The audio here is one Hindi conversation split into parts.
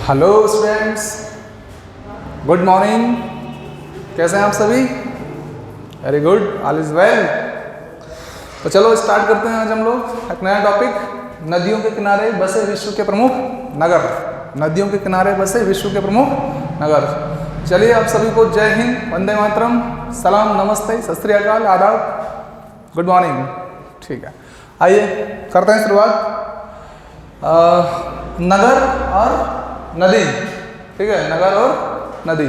Hello students, good morning. कैसे हैं आप सभी? Very good, all is well. तो चलो स्टार्ट करते हैं आज हम लोग एक नया टॉपिक, नदियों के किनारे बसे विश्व के प्रमुख नगर। नदियों के किनारे बसे विश्व के प्रमुख नगर। चलिए आप सभी को जय हिंद, वंदे मातरम, सलाम, नमस्ते, सत श्री अकाल, आदाब, गुड मॉर्निंग। ठीक है, आइए करते हैं शुरुआत। नगर और नदी, ठीक है, नगर और नदी।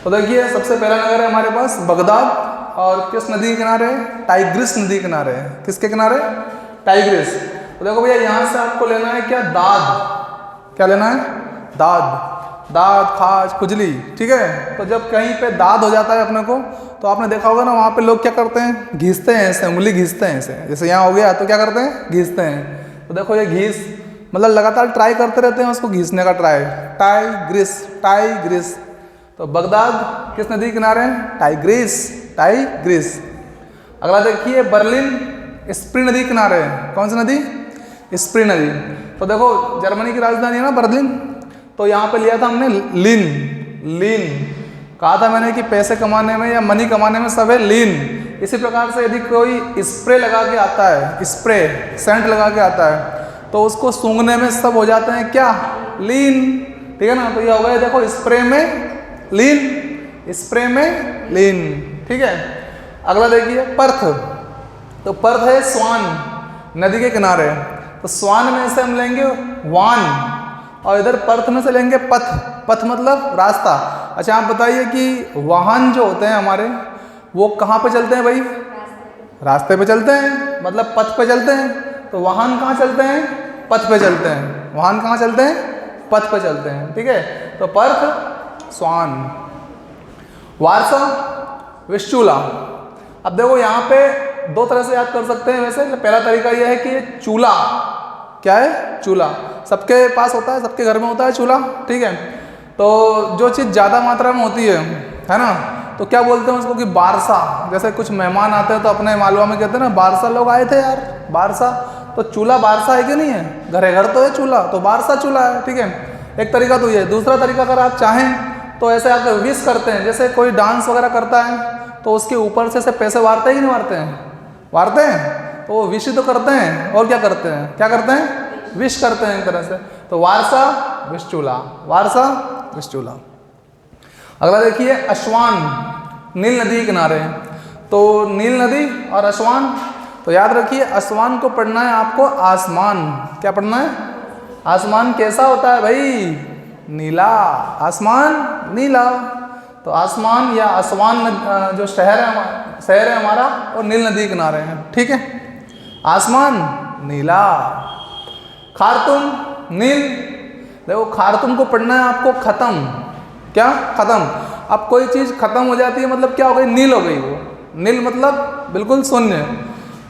तो देखिए सबसे पहला नगर है हमारे पास बगदाद, और किस नदी के किनारे? टाइग्रिस नदी के किनारे। किसके किनारे? टाइग्रिस। तो देखो भैया यहाँ से आपको लेना है क्या? दाद। क्या लेना है? दाद। दाद, खाज, खुजली, ठीक है। तो जब कहीं पे दाद हो जाता है अपने को, तो आपने देखा होगा ना, वहाँ पे लोग क्या करते हैं? घीसते हैं, ऐसे उंगली घीसते हैं ऐसे। जैसे यहाँ हो गया तो क्या करते हैं? घीसते हैं। तो देखो ये घीस मतलब लगातार ट्राई करते रहते हैं उसको घीसने का ट्राई। Tigris, Tigris. तो बगदाद किस नदी के किनारे है? Tigris, Tigris. अगला देखिए बर्लिन स्प्री नदी के किनारे है। कौन सी नदी? स्प्री नदी। तो देखो जर्मनी की राजधानी है ना बर्लिन, तो यहाँ पे लिया था हमने लीन। लीन कहा था मैंने कि पैसे कमाने में या मनी कमाने में सब है लीन। इसी प्रकार से यदि कोई स्प्रे लगा के आता है, स्प्रे सेंट लगा के आता है, तो उसको सूंघने में सब हो जाते हैं क्या? लीन, ठीक है ना। तो ये हो गया देखो स्प्रे में लीन, स्प्रे में लीन, ठीक है। अगला देखिए पर्थ। तो पर्थ है स्वान नदी के किनारे। तो स्वान में से हम लेंगे वान, और इधर पर्थ में से लेंगे पथ। पथ मतलब रास्ता। अच्छा आप बताइए कि वाहन जो होते हैं हमारे, वो कहाँ पे चलते हैं भाई? रास्ते पे चलते हैं, मतलब पथ पे चलते हैं। तो वाहन कहाँ चलते हैं? पथ पे चलते हैं। वाहन कहाँ चलते हैं? पथ पे चलते हैं, ठीक है। तो पर्थ, स्वान। वारसा, विस्चूला। अब देखो यहाँ पे दो तरह से याद कर सकते हैं वैसे। पहला तरीका यह है कि चूल्हा, क्या है? चूल्हा। सबके पास होता है, सबके घर में होता है चूल्हा, ठीक है। तो जो चीज़ ज़्यादा मात्रा में होती है ना, तो क्या बोलते हैं उसको कि बारसा। जैसे कुछ मेहमान आते हैं तो अपने मालवा में कहते हैं ना, बारसा लोग आए थे यार, बारसा। तो चूल्हा बारसा है कि नहीं है? घरे घर तो है चूल्हा, तो बारसा चूल्हा है, ठीक है। एक तरीका तो ये है। दूसरा तरीका अगर आप चाहें तो ऐसे आप विश करते हैं, जैसे कोई डांस वगैरह करता है तो उसके ऊपर से पैसे वारते हैं कि नहीं वारते हैं? वारते हैं। तो वो विश तो करते हैं, और क्या करते हैं? क्या करते हैं? विश करते हैं एक तरह से। तो वारसा, विस्चूला। वारसा, विस्चूला। अगला देखिए असवान, नील नदी के किनारे। तो नील नदी और असवान, तो याद रखिए असवान को पढ़ना है आपको आसमान। क्या पढ़ना है? आसमान कैसा होता है भाई? नीला। आसमान नीला। तो आसमान या असवान जो शहर है हमारा, और नील नदी के किनारे है, ठीक है। आसमान नीला। खार्तूम, नील। देखो खार्तूम को पढ़ना है आपको खत्म। क्या? खत्म। अब कोई चीज़ खत्म हो जाती है मतलब क्या हो गई? नील हो गई वो। नील मतलब बिल्कुल शून्य।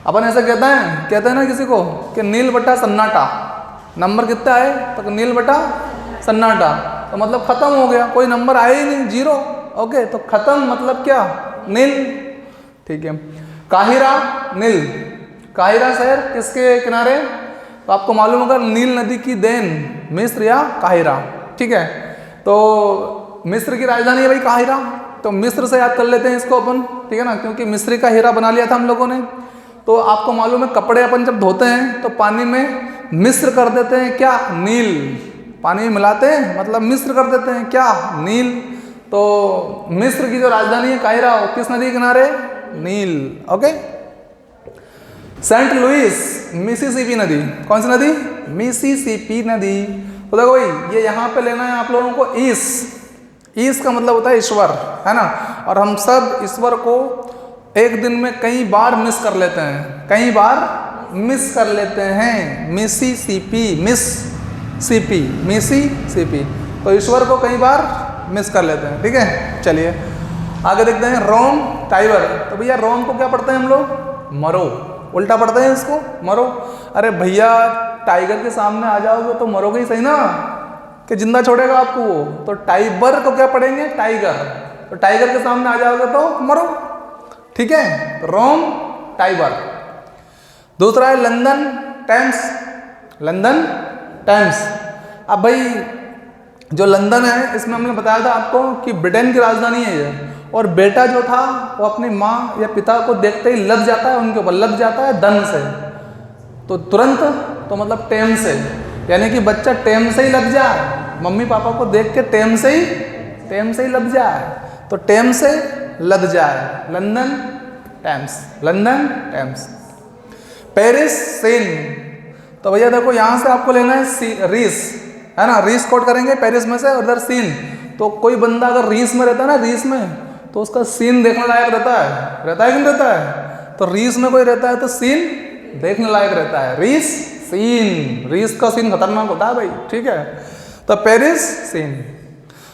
अपन ऐसा कहते हैं ना किसी को कि नील बटा सन्नाटा। नंबर कितना है? तो नील बटा सन्नाटा, तो मतलब खत्म हो गया, कोई नंबर आया ही नहीं, जीरो। ओके, तो खत्म मतलब क्या? नील, ठीक है। काहिरा, नील। काहिरा शहर किसके किनारे? तो आपको मालूम होगा नील नदी की देन मिस्र या काहिरा, ठीक है। तो मिस्र की राजधानी है भाई काहिरा, तो मिस्र से याद कर लेते हैं इसको अपन, ठीक है ना, क्योंकि मिस्र का हीरा बना लिया था हम लोगों ने। तो आपको मालूम है कपड़े अपन जब धोते हैं तो पानी में मिस्र कर देते हैं, क्या? नील। पानी में मिलाते हैं मतलब मिस्र कर देते हैं, क्या? नील। तो मिस्र की जो राजधानी है काहिरा, वो किस नदी के किनारे? नील। ओके। सेंट लुइस, मिसिसिपी नदी। कौन सी नदी? मिसिसिपी नदी। तो देखो भाई ये यहाँ पे लेना है आप लोगों को ईस। ईस का मतलब होता है ईश्वर, है ना। और हम सब ईश्वर को एक दिन में कई बार मिस कर लेते हैं, कई बार मिस कर लेते हैं। Mississippi, miss CP, Mississippi. तो ईश्वर को कई बार मिस कर लेते हैं, ठीक है। चलिए आगे देखते हैं रोम, टाइबर। तो भैया रोम को क्या पढ़ते हैं हम लोग? मरो। उल्टा पढ़ते हैं इसको, मरो। अरे भैया टाइगर के सामने आ जाओगे तो मरोगे ही सही ना, कि जिंदा छोड़ेगा आपको वो। तो टाइबर को क्या पढ़ेंगे? टाइगर। तो टाइगर के सामने आ जाओगे तो मरो, ठीक है। रोम, टाइबर। दूसरा है लंदन टेम्स। London Thames. अब भाई जो लंदन है इसमें हमने बताया था आपको कि ब्रिटेन की राजधानी है ये, और बेटा जो था वो अपनी माँ या पिता को देखते ही लग जाता है, उनके ऊपर लग जाता है धन से, तो तुरंत, तो मतलब टेम से, यानी कि बच्चा टेम से ही लग जाए, मम्मी पापा को देख के टेम से ही लग जाए, तो टेम से लग जाए, London Thames, London Thames. Paris Seine, तो भैया देखो यहाँ से आपको लेना है रीस, है ना, रीस कोट करेंगे पेरिस में से, उधर सीन, तो कोई बंदा अगर रीस में रहता है ना, रीस में, तो उसका सीन देखने लायक रहता है कि नहीं रहता है, तो रीस में कोई रहता है तो सीन देखने लायक रहता है, रीस सीन, रीस का सीन खतरनाक होता है भाई, ठीक है, तो पेरिस सीन।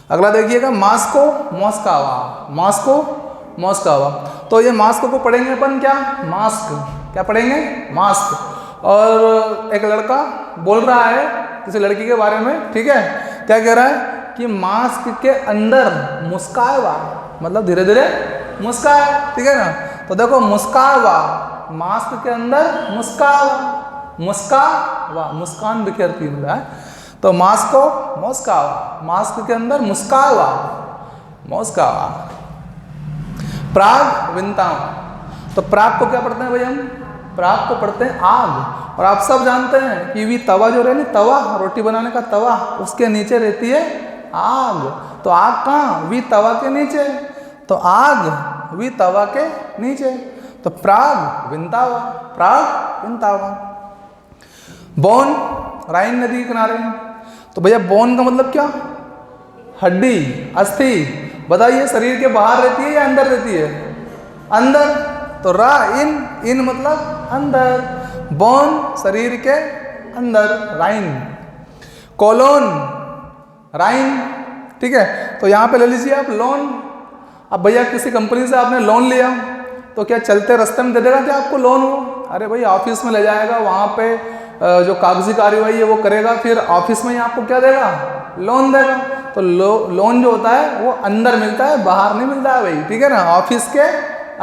अगला देखिएगा मास्को मॉस्कावा, मास्को मॉस्कावा, तो ये मास्को को पढ़ेंगे अपन क्या, मास्क, क्या पढ़ेंगे, मास्क। और एक लड़का बोल रहा है किसी लड़की के बारे में, ठीक है, क्या कह रहा है कि मास्क के अंदर मुस्कावा, मतलब धीरे धीरे मुस्काए, ठीक है ना, तो देखो मुस्कावा, मास्क के अंदर मुस्कावा, मुस्कावा, मुस्कान बिखेरती है, तो मास्को मॉस्कावा, मास्क के अंदर मुस्कावा, मॉस्कावा। प्राग विंतावा, तो प्राग को क्या पढ़ते हैं भाई हम, प्राग को पढ़ते हैं आग, और आप सब जानते हैं कि वी तवा जो रहे, तवा रोटी बनाने का तवा, उसके नीचे रहती है आग, तो आग कहाँ, वी तवा के नीचे, तो आग वी तवा के नीचे, तो प्राग विंतावा, प्राग विंतावा। बोन, राइन नदी के किनारे, तो भैया बोन का मतलब क्या, हड्डी, अस्थि, बताइए शरीर के बाहर रहती है या अंदर रहती है, अंदर, तो रा इन, इन मतलब अंदर, बोन शरीर के अंदर, राइन। कोलोन, राइन, ठीक है, तो यहाँ पे ले लीजिए आप लोन, अब भैया किसी कंपनी से आपने लोन लिया, तो क्या चलते रास्ते में दे देगा क्या आपको लोन वो, अरे भाई ऑफिस में ले जाएगा, वहाँ पे जो कागजी कार्यवाही है वो करेगा, फिर ऑफिस में ही आपको क्या देगा, लोन देगा, तो लोन जो होता है वो अंदर मिलता है, बाहर नहीं मिलता है भाई, ठीक है ना, ऑफिस के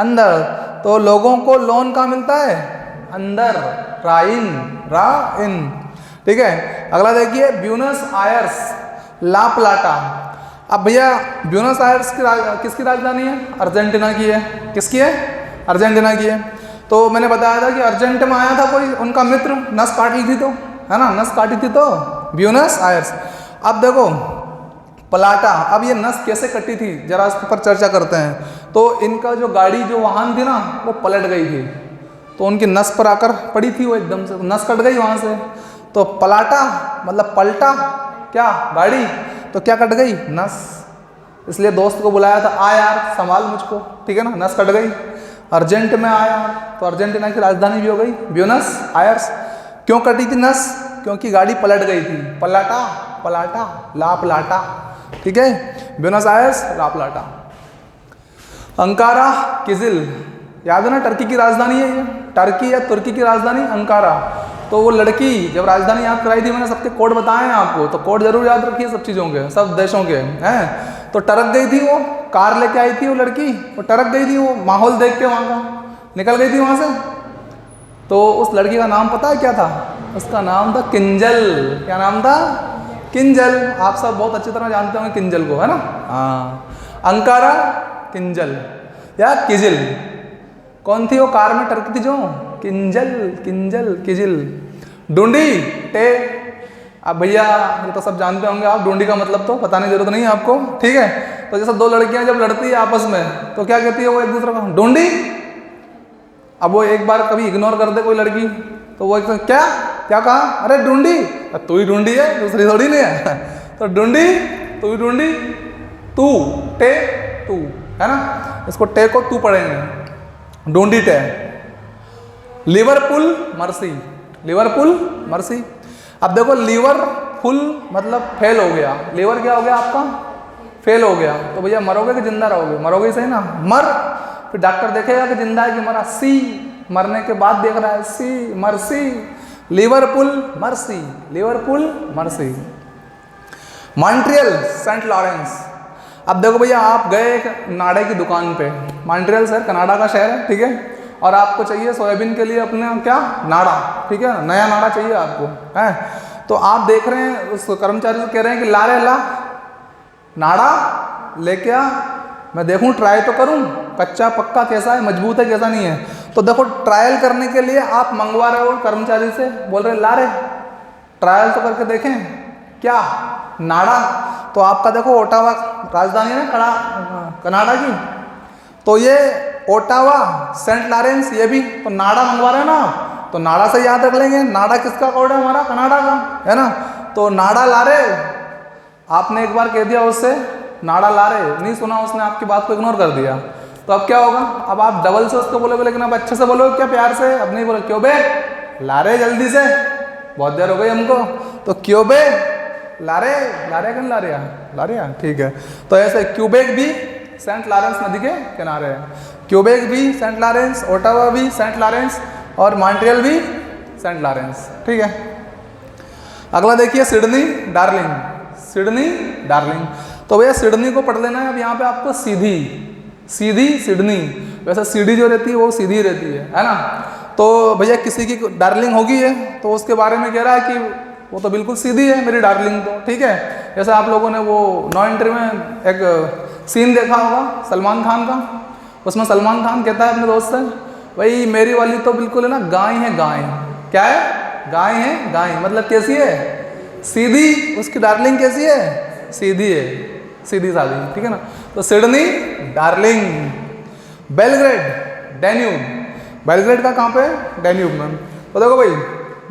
अंदर, तो लोगों को लोन कहाँ मिलता है, अंदर, राइन, रा इन, ठीक है। अगला देखिए ब्यूनस आयर्स, ला प्लाटा, अब भैया ब्यूनस आयर्स किसकी राजधानी है, अर्जेंटीना की है, किसकी है, अर्जेंटीना की है, तो मैंने बताया था कि अर्जेंट में आया था कोई उनका मित्र, नस काट ली थी, तो है ना, नस काटी थी, तो ब्यूनस आयर्स। अब देखो प्लाटा, अब ये नस कैसे कटी थी जरा इसके ऊपर चर्चा करते हैं, तो इनका जो गाड़ी जो वाहन थी ना वो पलट गई थी, तो उनकी नस पर आकर पड़ी थी, वो एकदम से नस कट गई वहाँ से, तो प्लाटा मतलब पलटा क्या, गाड़ी, तो क्या कट गई, नस, इसलिए दोस्त को बुलाया था, आ यार संभाल मुझको, ठीक है ना, नस कट गई, अर्जेंट में आया, तो अर्जेंटीना की राजधानी भी हो गई ब्यूनस आयर्स। क्यों कटी थी नस, क्योंकि गाड़ी पलट गई थी, पलाटा, पलाटा, ला प्लाटा, ठीक है, ब्यूनस आयर्स, ला प्लाटा। अंकारा किजिल, याद है ना टर्की की राजधानी है ये, टर्की या तुर्की की राजधानी अंकारा, तो वो लड़की जब राजधानी याद कराई थी, मैंने सबके कोड बताए हैं आपको, तो कोड जरूर याद रखिए सब चीज़ों के, सब देशों के हैं, तो टरक गई थी वो, कार लेके आई थी वो लड़की, वो टरक गई थी, वो माहौल देख के वहाँ का निकल गई थी वहाँ से, तो उस लड़की का नाम पता है क्या था, उसका नाम था किंजल, क्या नाम था, किंजल, आप सब बहुत अच्छी तरह जानते होंगे किंजल को, है ना, हाँ, अंकारा किंजल या किजिल, कौन थी वो कार में टरकी थी जो, किंजल, किंजल, किजिल। ढूंढी टे, अब भैया ये तो सब जानते होंगे आप, ढूंढी का मतलब तो बताने की जरूरत नहीं है आपको, ठीक है, तो जैसे दो लड़कियां जब लड़ती है आपस में, तो क्या कहती है वो एक दूसरे को, ढूंढी, अब वो एक बार कभी इग्नोर कर दे कोई लड़की, तो वो एक क्या क्या कहा, अरे ढूंढी, तू ही ढूंढी है, दूसरी थोड़ी नहीं है, तो ढूंढी, तू ही ढूंढी, तू, टे, तू, है ना, इसको टे को तू पढ़ेंगे, ढूंढी टे। लिवरपूल मर्सी, लिवरपूल मर्सी, अब देखो लिवरफुल मतलब फेल हो गया, लीवर क्या हो गया आपका, फेल हो गया, तो भैया मरोगे कि जिंदा रहोगे, मरोगे सही ना, मर, फिर डॉक्टर देखेगा कि जिंदा है कि मरा, सी, मरने के बाद देख रहा है, सी, Mersey, Liverpool Mersey, Liverpool Mersey. Montreal Saint Lawrence, अब देखो भैया आप गए एक नाड़े की दुकान पे, मॉन्ट्रियल शहर कनाडा का शहर है, ठीक है, और आपको चाहिए सोयाबीन के लिए अपने क्या नाड़ा, ठीक है, नया नाड़ा चाहिए आपको, है, तो आप देख रहे हैं उस कर्मचारी से कह रहे हैं कि ला रे ला, नाड़ा लेके आ, मैं देखूं, ट्राई तो करूं कच्चा पक्का कैसा है, मजबूत है कैसा नहीं है। तो देखो ट्रायल करने के लिए आप मंगवा रहे हो कर्मचारी से, बोल रहे ला रहे ट्रायल तो करके देखें क्या, नाड़ा। तो आपका देखो ओटावा राजधानी है ना कनाडा की, तो ये ओटावा सेंट लॉरेंस ये भी, तो नाड़ा मंगवा रहे हैं ना, तो नाड़ा से याद रख लेंगे, नाड़ा किसका कोड है, हमारा कनाडा का है ना। तो नाड़ा ला रहे, आपने एक बार कह दिया उससे नाड़ा ला रहे, नहीं सुना उसने, आपकी बात को इग्नोर कर दिया, तो अब क्या होगा, अब आप डबल से उसको बोलोगे, लेकिन अब अच्छे से बोलोगे क्या, प्यार से, अब नहीं बोलो क्यों बे ला रहे जल्दी से, बहुत देर हो गई हमको, तो क्यों बे ला रहे क्यों ला रहे, ठीक है। तो ऐसे क्यूबेक भी सेंट लॉरेंस नदी के किनारे है, क्यूबेक भी सेंट लॉरेंस, ओटावा भी सेंट लॉरेंस और मॉन्ट्रियल भी सेंट लॉरेंस, ठीक है। अगला देखिए सिडनी डार्लिंग, सिडनी डार्लिंग। तो भैया सिडनी को पढ़ लेना है, अब यहाँ पे आपको सीधी सिडनी, वैसे सीढ़ी जो रहती है वो सीधी रहती है ना। तो भैया किसी की डार्लिंग होगी है, तो उसके बारे में कह रहा है कि वो तो बिल्कुल सीधी है मेरी डार्लिंग, तो ठीक है। जैसे आप लोगों ने वो 9 एंट्री में एक सीन देखा होगा सलमान खान का, उसमें सलमान खान कहता है अपने दोस्त से, भाई मेरी वाली तो बिल्कुल है ना गाय है, गाय क्या है, गाय है, गाय मतलब कैसी है, सीधी, उसकी डार्लिंग कैसी है, सीधी है, सीधी सादी, ठीक है ना। तो Sydney darling. Belgrade Danube, Belgrade का कहाँ पे है, डैन्यूब में। तो देखो भाई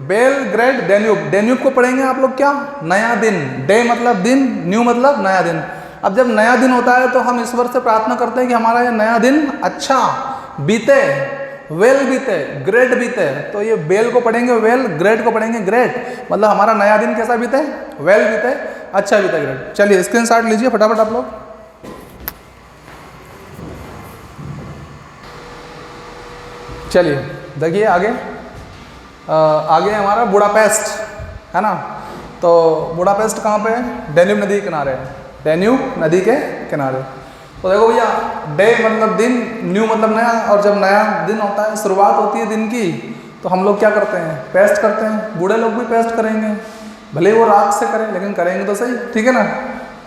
बेलग्रेड डैन्यूब, डैन्यूब को पढ़ेंगे आप लोग क्या, नया दिन, डे मतलब दिन, न्यू मतलब नया दिन। अब जब नया दिन होता है तो हम ईश्वर से प्रार्थना करते हैं कि हमारा ये नया दिन अच्छा बीते, वेल बीते, ग्रेट बीते। तो ये बेल को पढ़ेंगे वेल, ग्रेट को पढ़ेंगे ग्रेट, मतलब हमारा नया दिन कैसा बीते, वेल बीते, अच्छा बीते, ग्रेट। चलिए स्क्रीनशॉट लीजिए फटाफट आप लोग। चलिए देखिए आगे, आगे हमारा बुडापेस्ट है ना। तो बुडापेस्ट कहाँ पे है, डैन्यूब नदी के किनारे है, डैन्यूब नदी के किनारे। तो देखो भैया डे मतलब दिन, न्यू मतलब नया, और जब नया दिन होता है, शुरुआत होती है दिन की, तो हम लोग क्या करते हैं, पेस्ट करते हैं। बूढ़े लोग भी पेस्ट करेंगे, भले वो रात से करें लेकिन करेंगे तो सही, ठीक है ना।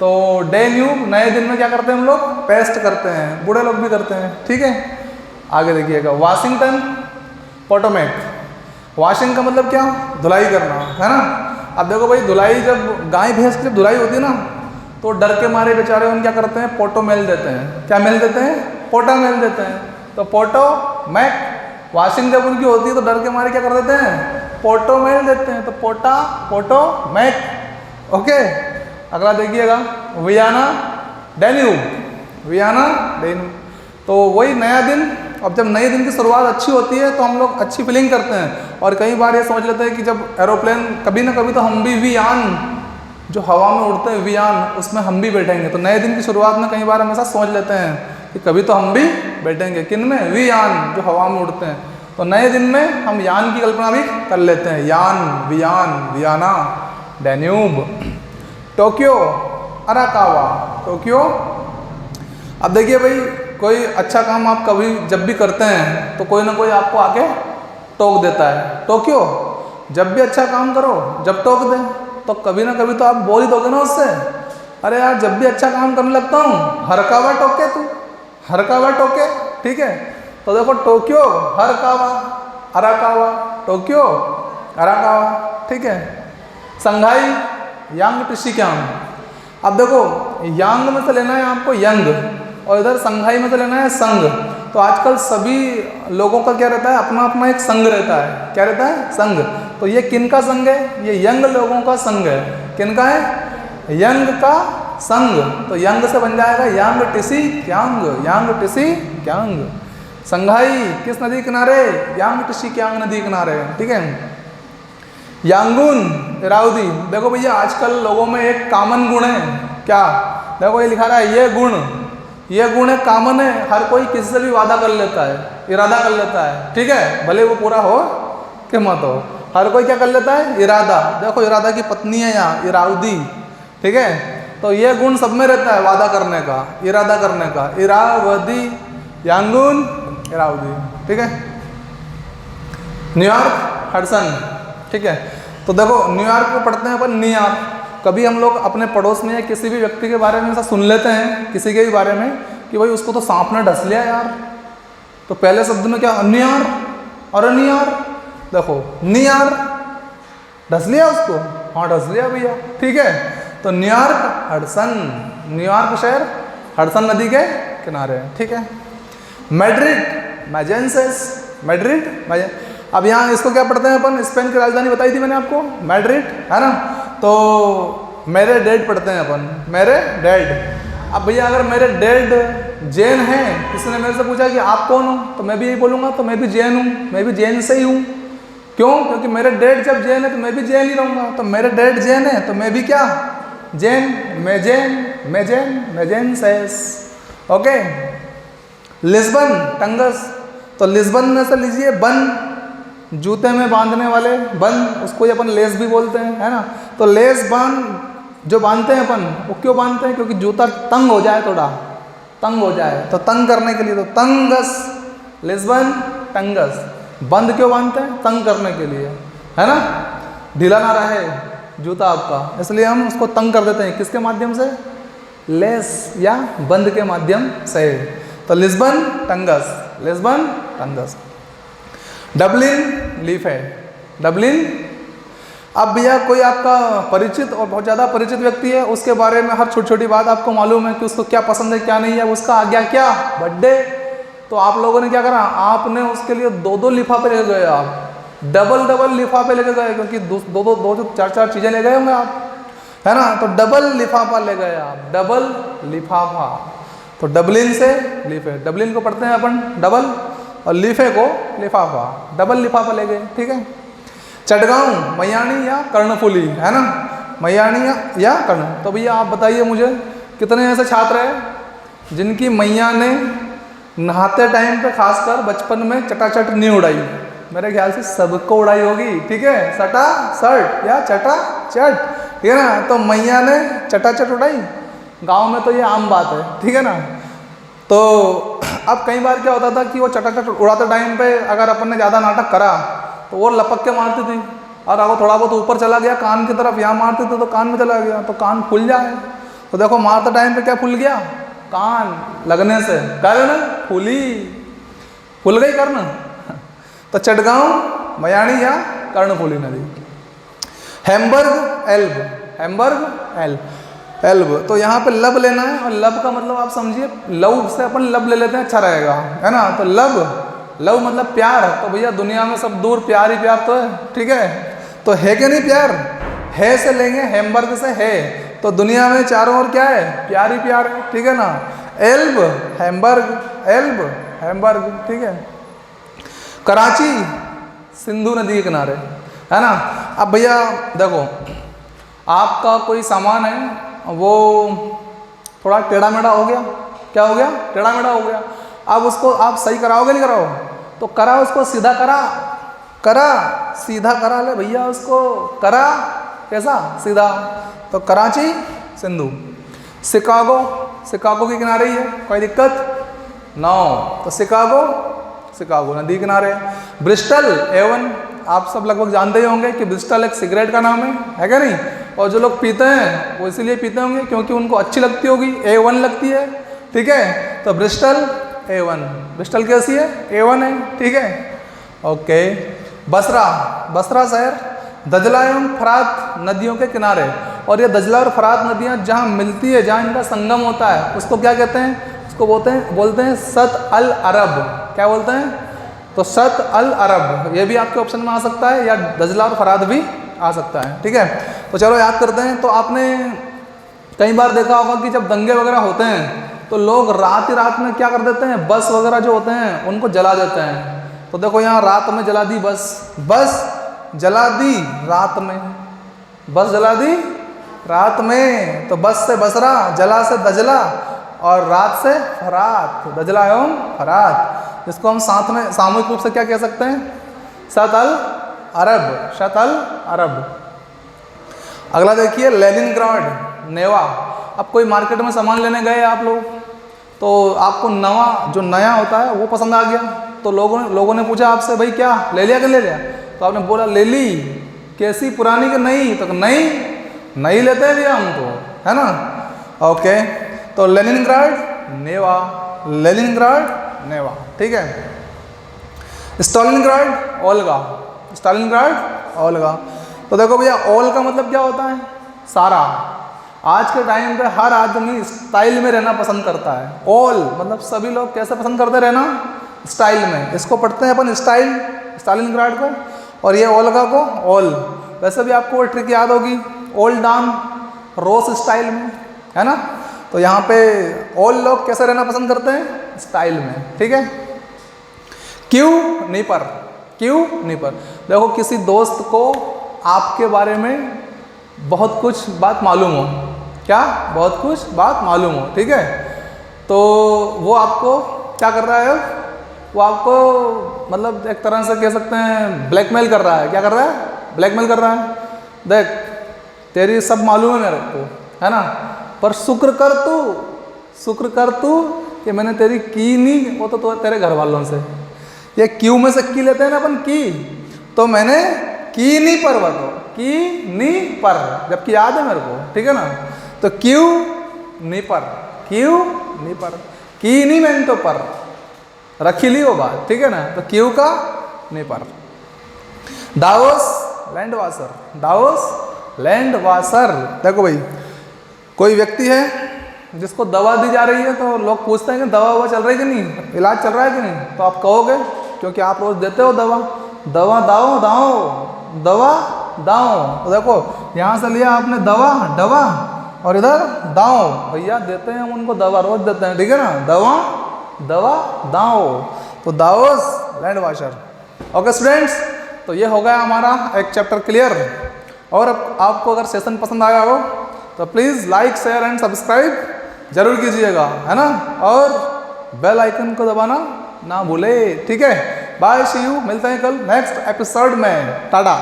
तो डे न्यू नए दिन में क्या करते हैं हम लोग, पेस्ट करते हैं, बूढ़े लोग भी करते हैं, ठीक है। आगे देखिएगा वाशिंगटन पोटोमेक, वॉशिंग का मतलब क्या, धुलाई करना है ना। अब देखो भाई धुलाई, जब गाय भैंस की जब धुलाई होती है ना, तो डर के मारे बेचारे उन क्या करते हैं, पोटो मेल देते हैं, क्या मेल देते हैं, पोटा मेल देते हैं। तो पोटो मैक, वॉशिंग जब उनकी होती है तो डर के मारे क्या कर देते हैं, पोटो मेल देते हैं, तो पोटा पोटो मैक, ओके। अगला देखिएगा वियाना डैन्यूब, वियाना डैन्यूब। तो वही नया दिन, अब जब नए दिन की शुरुआत अच्छी होती है तो हम लोग अच्छी फीलिंग करते हैं, और कई बार ये समझ लेते हैं कि जब एरोप्लेन कभी ना कभी तो हम भी वियान, जो हवा में उड़ते हैं वियान, उसमें हम भी बैठेंगे। तो नए दिन की शुरुआत में कई बार हमेशा सोच लेते हैं कि कभी तो हम भी बैठेंगे, किन में, वियान, जो हवा में उड़ते हैं। तो नए दिन में हम यान की कल्पना भी कर लेते हैं, यान, वियान, Vienna Danube. Tokyo Arakawa, Tokyo. अब देखिए भाई कोई अच्छा काम आप कभी जब भी करते हैं तो कोई ना कोई आपको आके टोक देता है। टोक्यो, जब भी अच्छा काम करो जब टोक दे तो कभी ना कभी तो आप बोल ही दोगे ना उससे, अरे यार जब भी अच्छा काम करने लगता हूँ हरकावा टोके तू, हरकावा टोके, ठीक है। तो देखो टोक्यो हरकावा अराकावा, टोक्यो अराकावा, ठीक है। संघाई यांग टिशिक्यांग, अब देखो यांग में से लेना है आपको यंग, और इधर संघाई में से लेना है संघ। तो आजकल सभी लोगों का क्या रहता है, अपना अपना एक संघ रहता है, क्या रहता है, संघ। तो ये किन का संघ है, ये यंग लोगों का संघ है, किन का है, यंग का संघ। तो यंग से बन जाएगा यांग टिसी क्यांग, यांग टिसी क्यांग। संघाई किस नदी किनारे, यांग टिसी क्यांग नदी किनारे, ठीक है। यांगून इरावदी, देखो भैया आजकल लोगों में एक कॉमन गुण है, क्या, देखो ये लिखा रहा है ये गुण है, कॉमन है, हर कोई किसी से भी वादा कर लेता है, इरादा कर लेता है, ठीक है, भले वो पूरा हो कि मत हो, हर कोई क्या कर लेता है, इरादा। देखो इरादा की पत्नी है यहाँ इरावदी, ठीक है। तो ये गुण सब में रहता है, वादा करने का, इरादा करने का, इरावदी, यांगून इरावदी, ठीक है। न्यूयॉर्क हडसन, ठीक है। तो देखो न्यूयॉर्क को पढ़ते हैं अपन न्यूयॉर्क, कभी हम लोग अपने पड़ोस में या किसी भी व्यक्ति के बारे में ऐसा सुन लेते हैं, किसी के भी बारे में, कि भाई उसको तो सांप ने डस लिया यार, तो पहले शब्द में क्या, नियार, और नियार, देखो नियार, डस लिया उसको, हाँ डस लिया भैया, ठीक है। तो न्यूयॉर्क हडसन, न्यूयॉर्क शहर हडसन नदी के किनारे है, ठीक है। मैड्रिड मैजेंसेस, मैड्रिड, अब यहाँ इसको क्या पढ़ते हैं अपन, स्पेन की राजधानी बताई थी मैंने आपको, मैड्रिड, है ना। तो मेरे डैड पढ़ते हैं अपन, मेरे डैड। अब भैया अगर मेरे डैड जैन हैं, किसी ने मेरे से पूछा कि आप कौन हो, तो मैं भी यही बोलूँगा, तो मैं भी जैन हूँ, मैं भी जैन से ही हूँ। क्यों? क्योंकि मेरे डैड जब जैन है तो मैं भी जैन ही रहूँगा, तो मेरे डैड जैन है तो मैं भी क्या, जैन, मैं जैन, मैं जैन, मैं जैन सेस, ओके। लिस्बन टंगस, तो लिस्बन में से लीजिए बन, जूते में बांधने वाले बन, उसको ही अपन लेस भी बोलते हैं, है ना। तो लेस बांध जो बांधते हैं अपन, वो क्यों बांधते हैं, क्योंकि जूता तंग हो जाए, थोड़ा तंग हो जाए, तो तंग करने के लिए, तो तंगस, लिस्बन टंगस, बंद क्यों बांधते हैं, तंग करने के लिए, है ना, ढीला ना रहे जूता आपका, इसलिए हम उसको तंग कर देते हैं, किसके माध्यम से, लेस या बंद के माध्यम से। तो लिस्बन टंगस, लिस्बन टंगस। डबलिन लीफ है, डबलिन। अब भैया कोई आपका परिचित और बहुत ज़्यादा परिचित व्यक्ति है, उसके बारे में हर छोटी छोटी बात आपको मालूम है कि उसको क्या पसंद है क्या नहीं है, उसका आ गया क्या, बर्थडे, तो आप लोगों ने क्या करा, आपने उसके लिए दो दो लिफाफे लेके गए, आप डबल डबल लिफाफे लेके गए, क्योंकि दो चार चार चीज़ें ले गए होंगे आप, है ना। तो डबल लिफाफा ले गए आप, डबल लिफाफा। तो डबलिन से लीफे, डबलिन को पढ़ते हैं अपन डबल, और लीफे को लिफाफा, डबल लिफाफा ले गए, ठीक है। चटगांव मैयाणी या कर्णफुली, है ना, मैयाणी या कर्ण। तो भैया आप बताइए मुझे, कितने ऐसे छात्र हैं जिनकी मैया ने नहाते टाइम पे खासकर बचपन में चटाचट नहीं उड़ाई, मेरे ख्याल से सबको उड़ाई होगी, ठीक है, सटा सर्ट या चटा चट, ठीक है ना। तो मैया ने चटाचट उड़ाई, गांव में तो ये आम बात है, ठीक है ना। तो अब कई बार क्या होता था कि वो चटाचट उड़ाते टाइम पे अगर अपन ने ज़्यादा नाटक करा तो वो लपक के मारती थी, और अगर थोड़ा बहुत ऊपर चला गया कान की तरफ, यहाँ मारते थे तो कान में चला गया, तो कान फूल जाए। तो देखो मारते टाइम पे क्या फूल गया, कान लगने से, कर्ण फूली, फूल गई कर्ण। तो चटगांव मैयाणी या कर्णफुली नदी। हैम्बर्ग एल्ब, हैम्बर्ग एल्ब, तो यहाँ पे लब लेना है, और लब का मतलब आप समझिए, लव से अपन लब ले लेते हैं, अच्छा रहेगा, है ना। तो लब, लव मतलब प्यार, तो भैया दुनिया में सब दूर प्यार ही प्यार तो है, ठीक है। तो है कि नहीं प्यार, है से लेंगे, हैम्बर्ग से है, तो दुनिया में चारों ओर क्या है, प्यार ही प्यार है, ठीक है ना। एल्ब हैम्बर्ग, एल्ब हैम्बर्ग, ठीक है। कराची सिंधु नदी के किनारे, है ना। अब भैया देखो, आपका कोई सामान है, वो थोड़ा टेढ़ा मेढ़ा हो गया, क्या हो गया, टेढ़ा मेढ़ा हो गया। अब उसको आप सही कराओगे नहीं कराओ, तो करा उसको सीधा करा, करा सीधा करा ले भैया उसको, करा कैसा, सीधा। तो कराची सिंधु। शिकागो, शिकागो के किनारे ही है, कोई दिक्कत नो, तो शिकागो, शिकागो नदी किनारे। ब्रिस्टल एवन, आप सब लगभग जानते ही होंगे कि ब्रिस्टल एक सिगरेट का नाम है क्या नहीं। और जो लोग पीते हैं वो इसीलिए पीते होंगे क्योंकि उनको अच्छी लगती होगी, A1 लगती है, ठीक है। तो ब्रिस्टल A1, ब्रिस्टल कैसी है, A1 है, ठीक है, ओके। बसरा, बसरा शहर दजला एवं फरात नदियों के किनारे, और ये दजला और फरात नदियाँ जहाँ मिलती है, जहाँ इनका संगम होता है, उसको क्या कहते हैं, उसको बोलते हैं सत अल अरब, क्या बोलते हैं, तो सत अल अरब, ये भी आपके ऑप्शन में आ सकता है, या दजला और फरात भी आ सकता है, ठीक है। तो चलो याद करते हैं। तो आपने कई बार देखा होगा कि जब दंगे वगैरह होते हैं तो लोग रात ही रात में क्या कर देते हैं, बस वगैरह जो होते हैं उनको जला देते हैं। तो देखो यहाँ रात में जला दी बस, बस जला दी रात में, बस जला दी रात में। तो बस से बसरा, जला से दजला, और रात से फरात, दजला एवं फरात, जिसको हम साथ में सामूहिक रूप से क्या कह सकते हैं, सत अल अरब, सत अल अरब। अगला देखिए लेनिनग्राड, नेवा। अब कोई मार्केट में सामान लेने गए आप लोग, तो आपको नवा जो नया होता है वो पसंद आ गया, तो लोगों ने पूछा आपसे, भाई क्या ले लिया, क्या ले लिया, तो आपने बोला ले ली, कैसी पुरानी कि नहीं, तो नहीं नहीं लेते भी हम तो, है ना। ओके, तो लेनिनग्राड, नेवा, लेनिनग्राड, नेवा, ठीक है। Stalingrad, Olga, Stalingrad, Olga. तो देखो भैया, ओल का मतलब क्या होता है? सारा। आज के टाइम पे हर आदमी स्टाइल में रहना पसंद करता है। ऑल मतलब सभी लोग कैसे पसंद करते रहना? स्टाइल में। इसको पढ़ते हैं अपन स्टाइल, स्टालिनग्राड को, और ये ओल्गा को ऑल। वैसे भी आपको वो ट्रिक याद होगी, ओल्ड डाउन रोस स्टाइल में, है ना। तो यहाँ पे ऑल लोग कैसे रहना पसंद करते हैं? स्टाइल में, ठीक है। क्यों नहीं पर, क्यों नहीं पर। देखो, किसी दोस्त को आपके बारे में बहुत कुछ बात मालूम हो, क्या बहुत कुछ बात मालूम हो, ठीक है। तो वो आपको क्या कर रहा है? वो आपको मतलब एक तरह से कह सकते हैं ब्लैकमेल कर रहा है। क्या कर रहा है? ब्लैकमेल कर रहा है। देख, तेरी सब मालूम है मेरे को, है ना, पर शुक्र कर तू, शुक्र कर तू कि मैंने तेरी की नहीं, वो तो तेरे घर वालों से। ये क्यों में से की लेते हैं ना अपन, की, तो मैंने की नहीं पर, वो तो की नहीं पर, जबकि याद है मेरे को, ठीक है ना। तो क्यों नहीं पर, क्यों नहीं पर, की नहीं मैंने तो पर, रखी ली वो बात, ठीक है ना। तो क्यों का नहीं पर। Davos Landwasser, Davos Landwasser. देखो भाई, कोई व्यक्ति है जिसको दवा दी जा रही है, तो लोग पूछते हैं कि दवा ववा चल रही है कि नहीं, इलाज चल रहा है कि नहीं। तो आप कहोगे, क्योंकि आप रोज देते हो दवा, दवा दाओ दाओ, दवा दाओ। तो देखो, यहाँ से लिया आपने दवा, दवा, और इधर दाओ। भैया देते हैं हम उनको दवा, रोज देते हैं, ठीक है ना। दवा दवा दाओ, तो Davos land washer. Okay students, तो ये हो गया हमारा एक चैप्टर क्लियर। और आपको अगर सेशन पसंद आया हो तो please like, share and subscribe जरूर कीजिएगा, है ना। और बेल आइकन को दबाना ना भूले, ठीक है। बाय, सी यू, मिलते हैं कल नेक्स्ट एपिसोड में। टाटा।